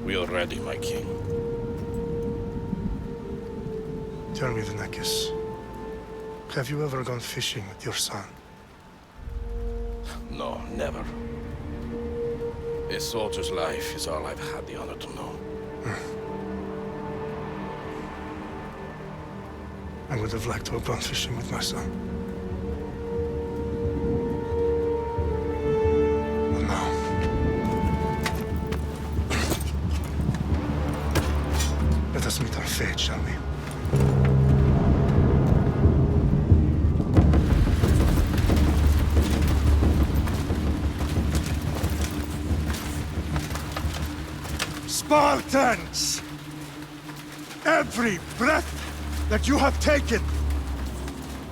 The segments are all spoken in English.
We are ready, my king. Tell me, Venekis, have you ever gone fishing with your son? No, never. A soldier's life is all I've had the honor to know. I would have liked to have gone fishing with my son. But now... Let us meet our fate, shall we? Spartans! Every breath that you have taken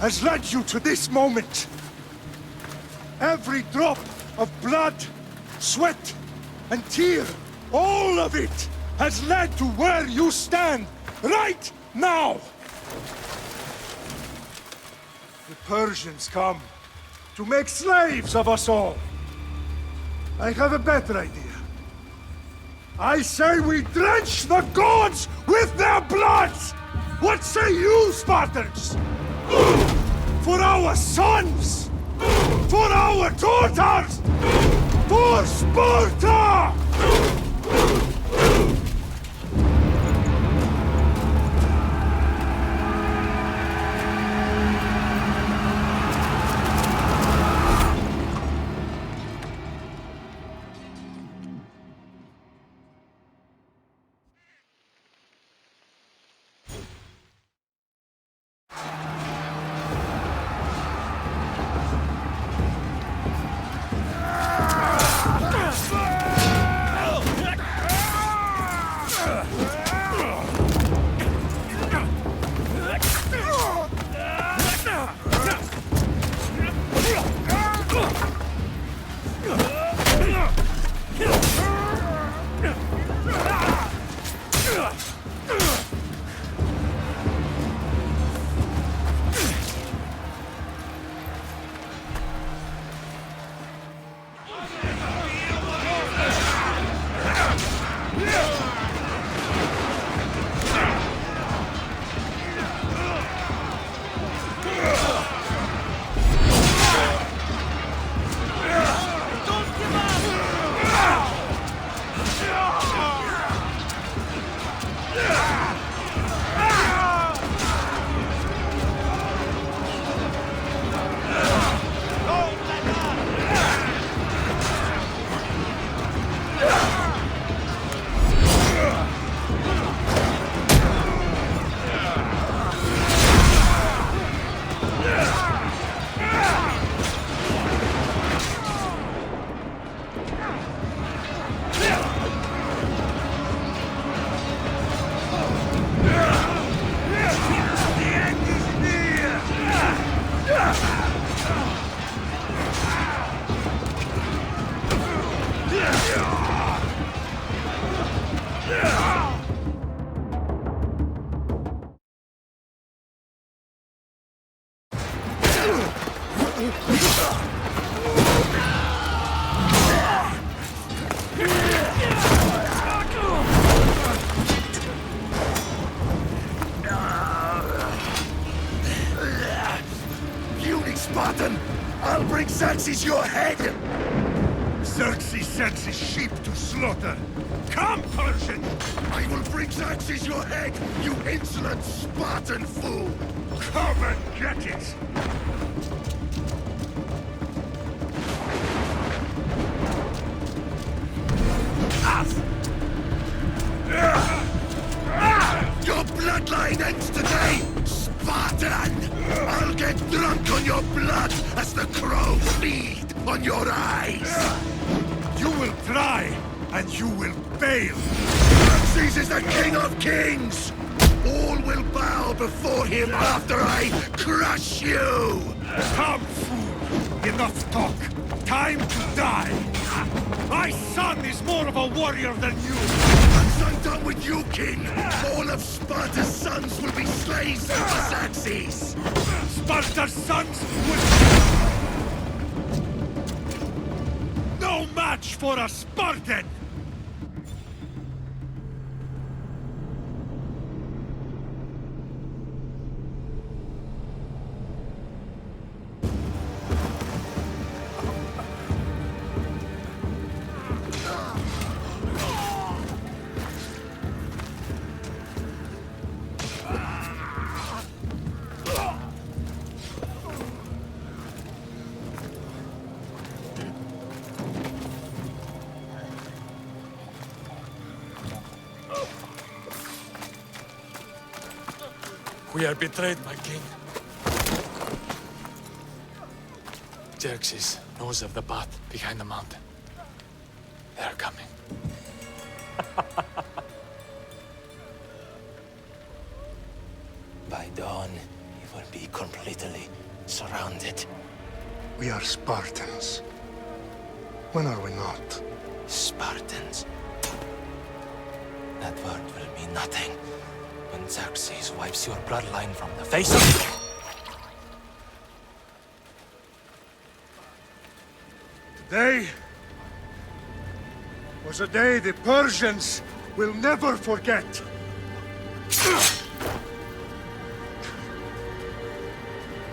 has led you to this moment. Every drop of blood, sweat, and tear, all of it has led to where you stand right now. The Persians come to make slaves of us all. I have a better idea. I say we drench the gods with their blood! What say you, Spartans? For our sons! For our daughters! For Sparta! Spartan! I'll bring Xerxes your head! Xerxes sends his sheep to slaughter. Come, Persian! I will bring Xerxes your head, you insolent Spartan fool! Come and get it! Your bloodline ends today, Spartan! I'll get drunk on your blood as the crows feed on your eyes! You will try, and you will fail! Xerxes is the king of kings! All will bow before him after I crush you! Come, fool! Enough talk! Time to die! My son is more of a warrior than you! Once I'm done with you, king, all of Sparta's sons will be slaves for Xerxes! Sparta's sons will... No match for a Spartan! We are betrayed, my king. Xerxes knows of the path behind the mountain. They are coming. By dawn, you will be completely surrounded. We are Spartans. When are we not? Spartans. That word will mean nothing when Xerxes wipes your bloodline from the face of... Today was a day the Persians will never forget.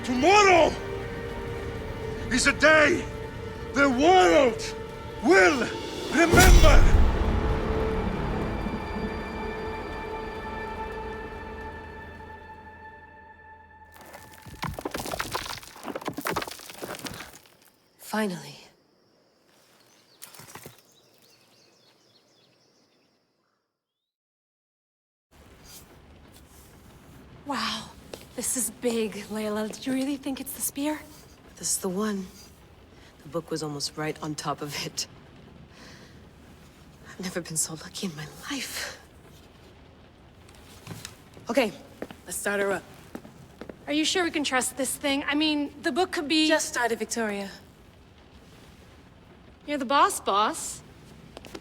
Tomorrow is a day the world will remember. Finally. Wow, this is big, Layla. Did you really think it's the spear? This is the one. The book was almost right on top of it. I've never been so lucky in my life. Okay, let's start her up. Are you sure we can trust this thing? I mean, the book could be... Just started, Victoria. You're the boss.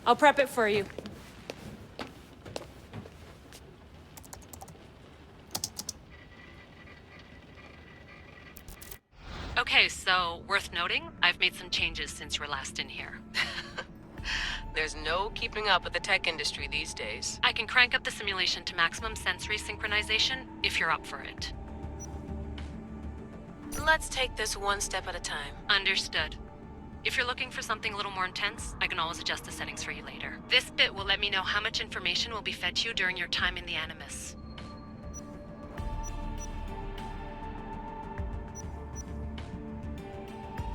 I'll prep it for you. Okay, so worth noting, I've made some changes since you were last in here. There's no keeping up with the tech industry these days. I can crank up the simulation to maximum sensory synchronization if you're up for it. Let's take this one step at a time. Understood. If you're looking for something a little more intense, I can always adjust the settings for you later. This bit will let me know how much information will be fed to you during your time in the Animus.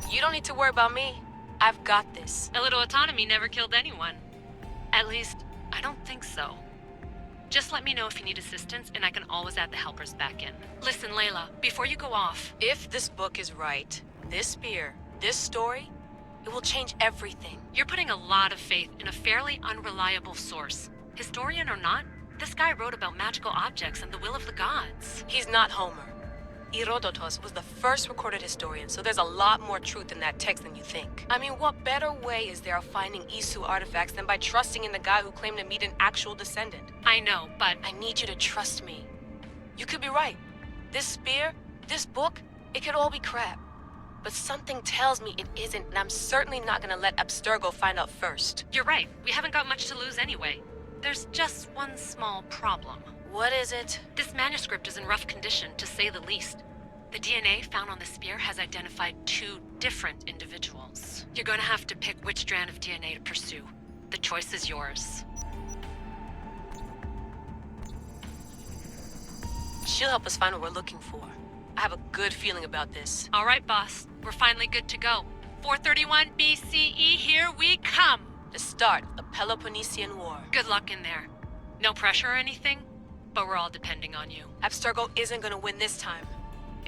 You don't need to worry about me. I've got this. A little autonomy never killed anyone. At least, I don't think so. Just let me know if you need assistance, and I can always add the helpers back in. Listen, Layla, before you go off... If this book is right, this spear, this story, it will change everything. You're putting a lot of faith in a fairly unreliable source. Historian or not, this guy wrote about magical objects and the will of the gods. He's not Homer. Herodotus was the first recorded historian, so there's a lot more truth in that text than you think. I mean, what better way is there of finding Isu artifacts than by trusting in the guy who claimed to meet an actual descendant? I know, but... I need you to trust me. You could be right. This spear, this book, it could all be crap. But something tells me it isn't, and I'm certainly not gonna let Abstergo find out first. You're right. We haven't got much to lose anyway. There's just one small problem. What is it? This manuscript is in rough condition, to say the least. The DNA found on the spear has identified 2 different individuals. You're gonna have to pick which strand of DNA to pursue. The choice is yours. She'll help us find what we're looking for. I have a good feeling about this. All right, boss. We're finally good to go. 431 BCE, here we come! The start of the Peloponnesian War. Good luck in there. No pressure or anything, but we're all depending on you. Abstergo isn't gonna win this time.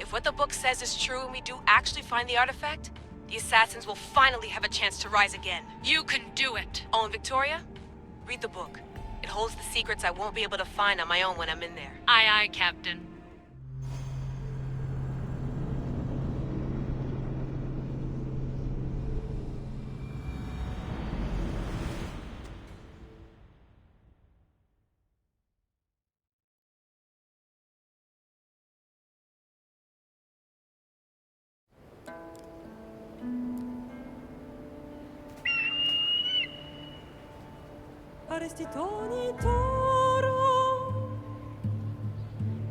If what the book says is true and we do actually find the artifact, the assassins will finally have a chance to rise again. You can do it! Oh, and Victoria? Read the book. It holds the secrets I won't be able to find on my own when I'm in there. Aye, aye, Captain. Arestitoni toro,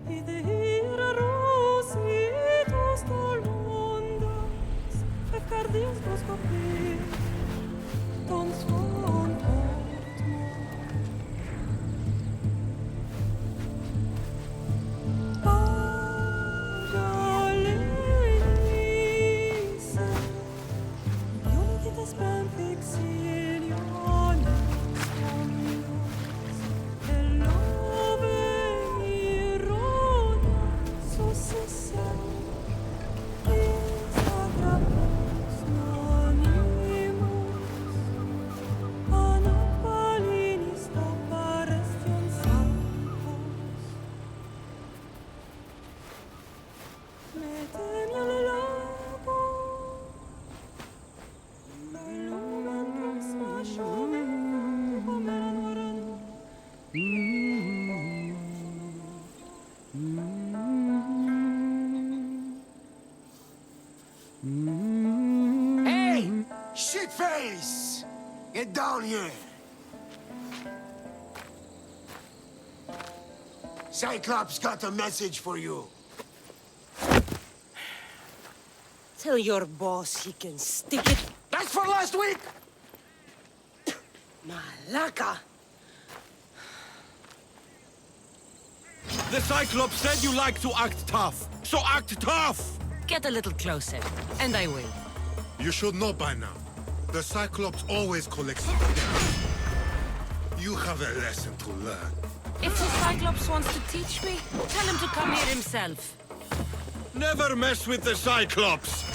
idehira rositos tolondas, fefcardius proscopir, ton son portmo. Paralenise, ionites benfixilione. Get down here! Cyclops got a message for you. Tell your boss he can stick it. That's for last week! Malaka! The Cyclops said you like to act tough, so act tough! Get a little closer, and I will. You should know by now. The Cyclops always collects debts. You have a lesson to learn. If the Cyclops wants to teach me, tell him to come here himself. Never mess with the Cyclops!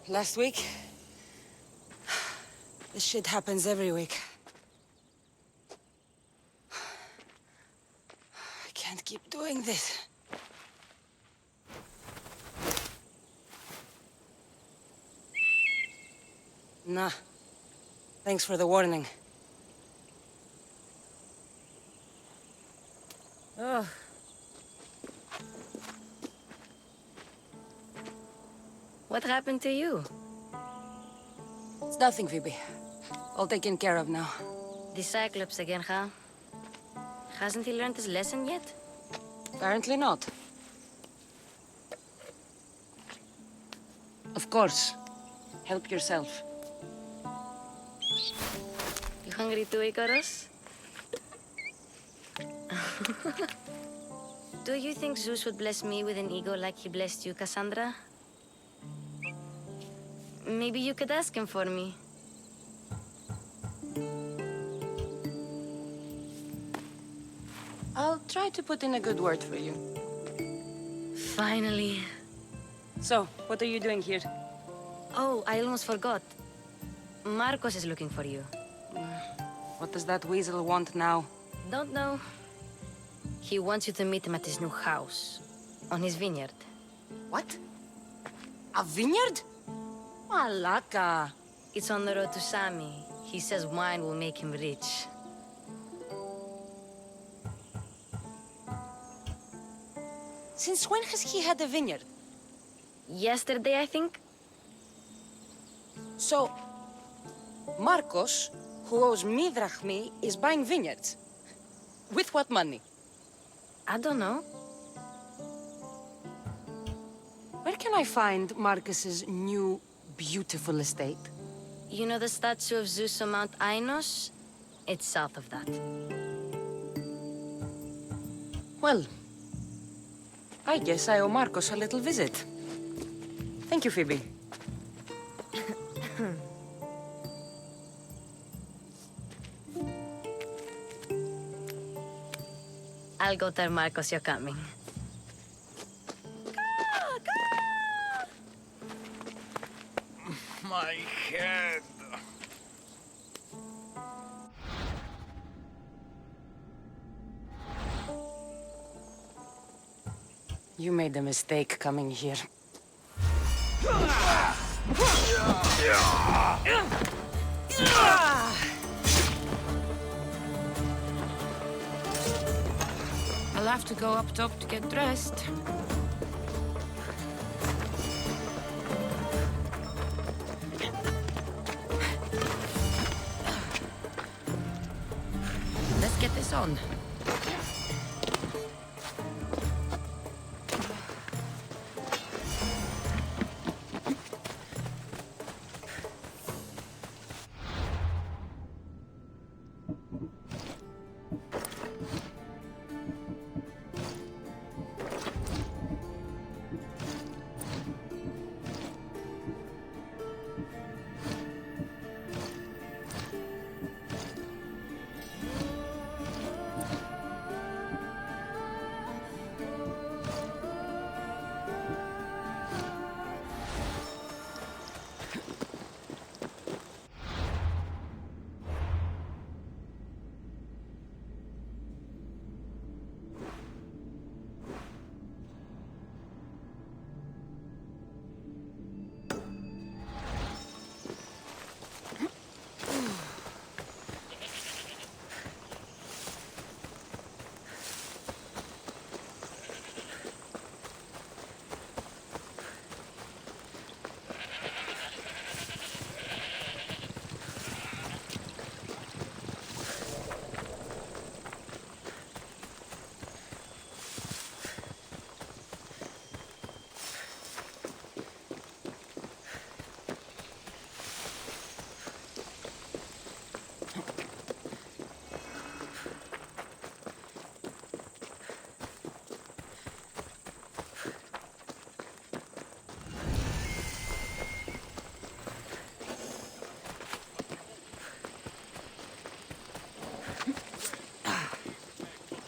Last week? This shit happens every week. I can't keep doing this. Nah. Thanks for the warning. Oh. What happened to you? It's nothing, Phoebe. All taken care of now. The Cyclops again, huh? Hasn't he learned his lesson yet? Apparently not. Of course. Help yourself. You hungry too, Icarus? Do you think Zeus would bless me with an ego like he blessed you, Cassandra? Maybe you could ask him for me. I'll try to put in a good word for you. Finally. So, what are you doing here? Oh, I almost forgot. Marcos is looking for you. What does that weasel want now? Don't know. He wants you to meet him at his new house. On his vineyard. What? A vineyard? Malaka. It's on the road to Sami. He says wine will make him rich. Since when has he had a vineyard? Yesterday, I think? So, Marcos, who owes me drachmi, is buying vineyards. With what money? I don't know. Where can I find Marcus's new, beautiful estate? You know the statue of Zeus on Mount Ainos? It's south of that. Well, I guess I owe Marcos a little visit. Thank you, Phoebe. I'll go tell Marcos you're coming. My head. You made a mistake coming here. I'll have to go up top to get dressed. Let's get this on.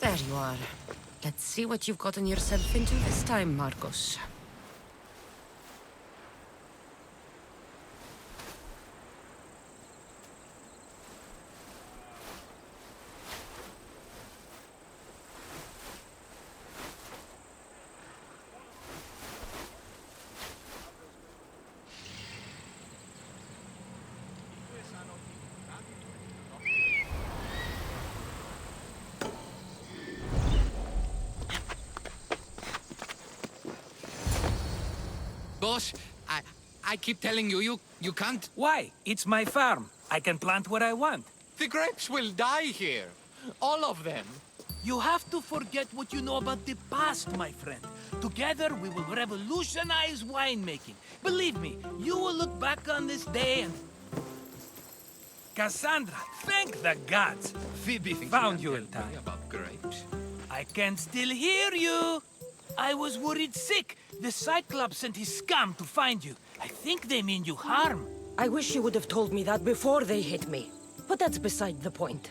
There you are. Let's see what you've gotten yourself into this time, Marcos. Boss, I keep telling you, you can't... Why? It's my farm. I can plant what I want. The grapes will die here. All of them. You have to forget what you know about the past, my friend. Together, we will revolutionize winemaking. Believe me, you will look back on this day and... Cassandra, thank the gods. Phoebe found you in time. About grapes? I can still hear you. I was worried sick. The Cyclops sent his scum to find you. I think they mean you harm. I wish you would have told me that before they hit me. But that's beside the point.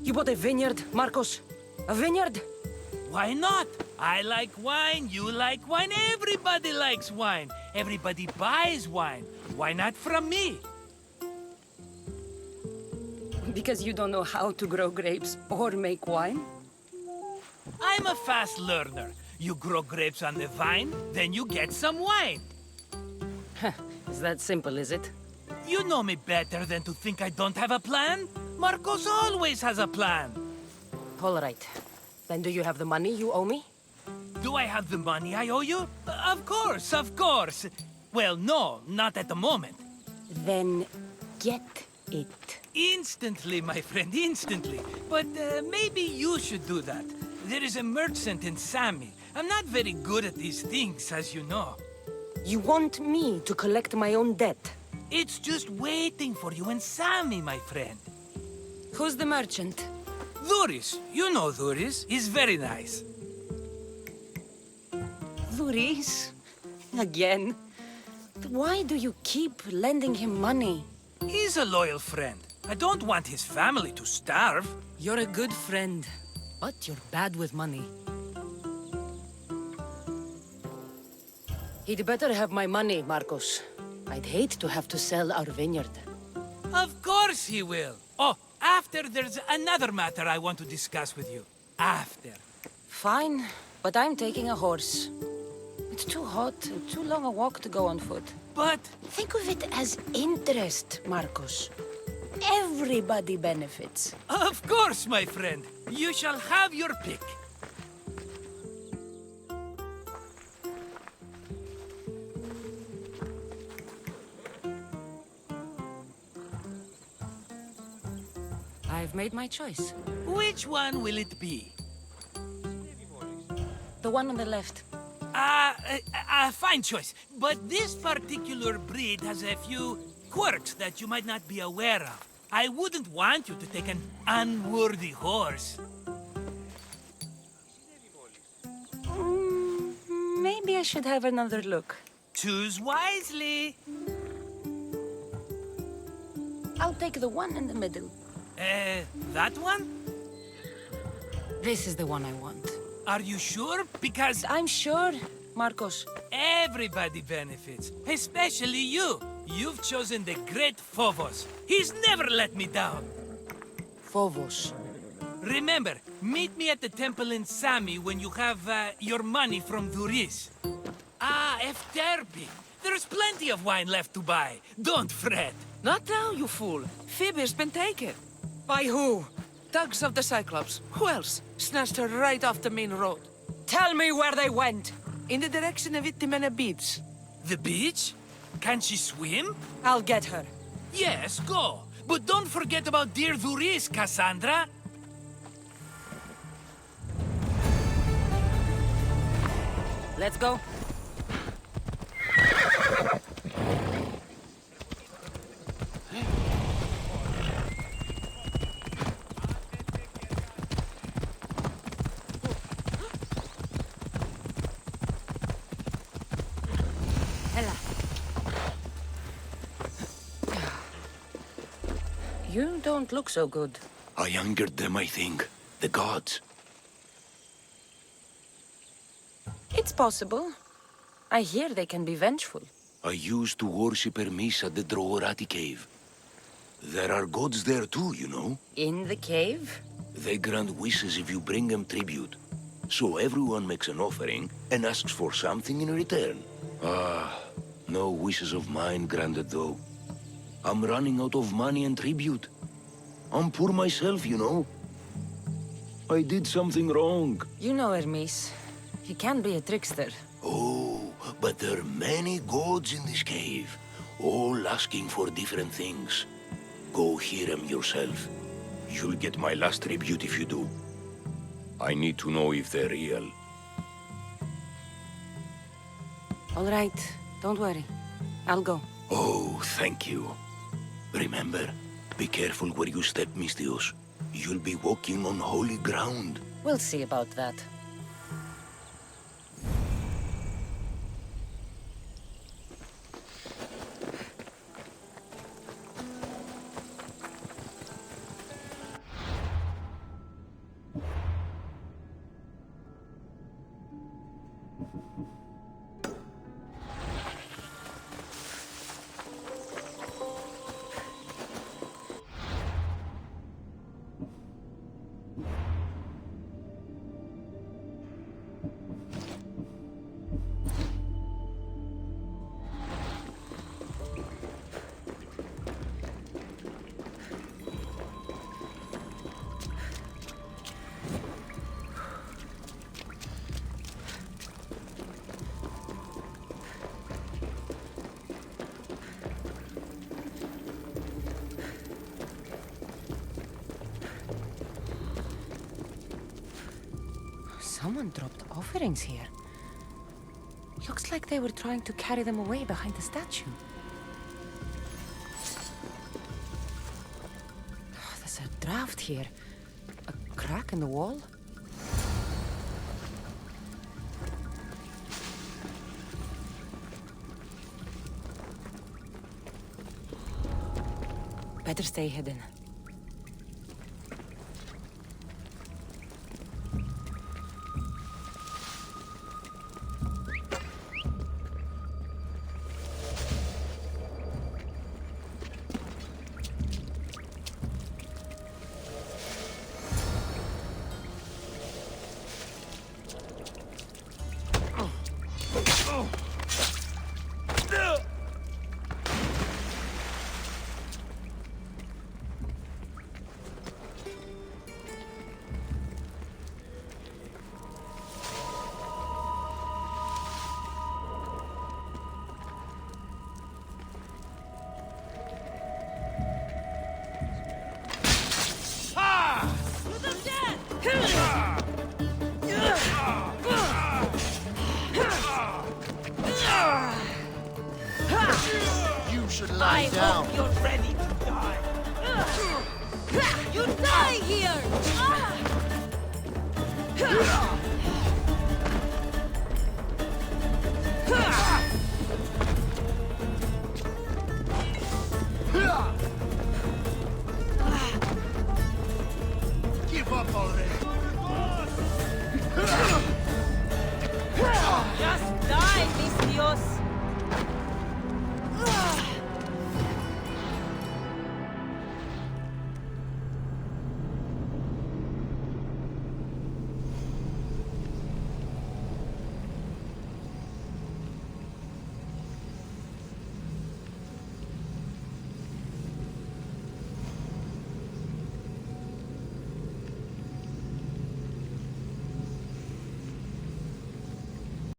You bought a vineyard, Marcos? A vineyard? Why not? I like wine, you like wine, everybody likes wine. Everybody buys wine. Why not from me? Because you don't know how to grow grapes or make wine? I'm a fast learner. You grow grapes on the vine, then you get some wine. Is that simple, is it? You know me better than to think I don't have a plan. Marcos always has a plan. All right. Then do you have the money you owe me? Do I have the money I owe you? Of course, of course. Well, no, not at the moment. Then get it. Instantly, my friend, instantly. But maybe you should do that. There is a merchant in Sami. I'm not very good at these things, as you know. You want me to collect my own debt? It's just waiting for you in Sami, my friend. Who's the merchant? Dhuris. You know Dhuris. He's very nice. Dhuris? Again? Why do you keep lending him money? He's a loyal friend. I don't want his family to starve. You're a good friend, but you're bad with money. He'd better have my money, Marcos. I'd hate to have to sell our vineyard. Of course he will. Oh, after there's another matter I want to discuss with you. After. Fine, but I'm taking a horse. It's too hot and too long a walk to go on foot. But... think of it as interest, Marcos. Everybody benefits. Of course, my friend. You shall have your pick. I've made my choice. Which one will it be? The one on the left. Fine choice. But this particular breed has a few quirks that you might not be aware of. I wouldn't want you to take an unworthy horse. Maybe I should have another look. Choose wisely. I'll take the one in the middle. That one? This is the one I want. Are you sure? Because... I'm sure, Marcos. Everybody benefits, especially you. You've chosen the great Phobos. He's never let me down. Phobos. Remember, meet me at the temple in Sami when you have your money from Dhuris. Ah, Efterpi. There's plenty of wine left to buy. Don't fret. Not now, you fool. Phoebe's been taken. By who? Thugs of the Cyclops. Who else? Snatched her right off the main road. Tell me where they went. In the direction of Itimena Beach. The beach? Can she swim? I'll get her. Yes, go. But don't forget about dear Dhuris, Cassandra. Let's go. You don't look so good. I angered them, I think. The gods. It's possible. I hear they can be vengeful. I used to worship Hermes at the Droorati cave. There are gods there too, you know. In the cave? They grant wishes if you bring them tribute. So everyone makes an offering and asks for something in return. Ah, no wishes of mine granted though. I'm running out of money and tribute. I'm poor myself, you know. I did something wrong. You know Hermes. He can be a trickster. Oh, but there are many gods in this cave, all asking for different things. Go hear them yourself. You'll get my last tribute if you do. I need to know if they're real. All right, don't worry. I'll go. Oh, thank you. Remember, be careful where you step, Mistios. You'll be walking on holy ground. We'll see about that. Someone dropped offerings here. Looks like they were trying to carry them away behind the statue. Oh, there's a draft here. A crack in the wall? Better stay hidden. You should lie down. Hope you're ready to die. You die here! Ah!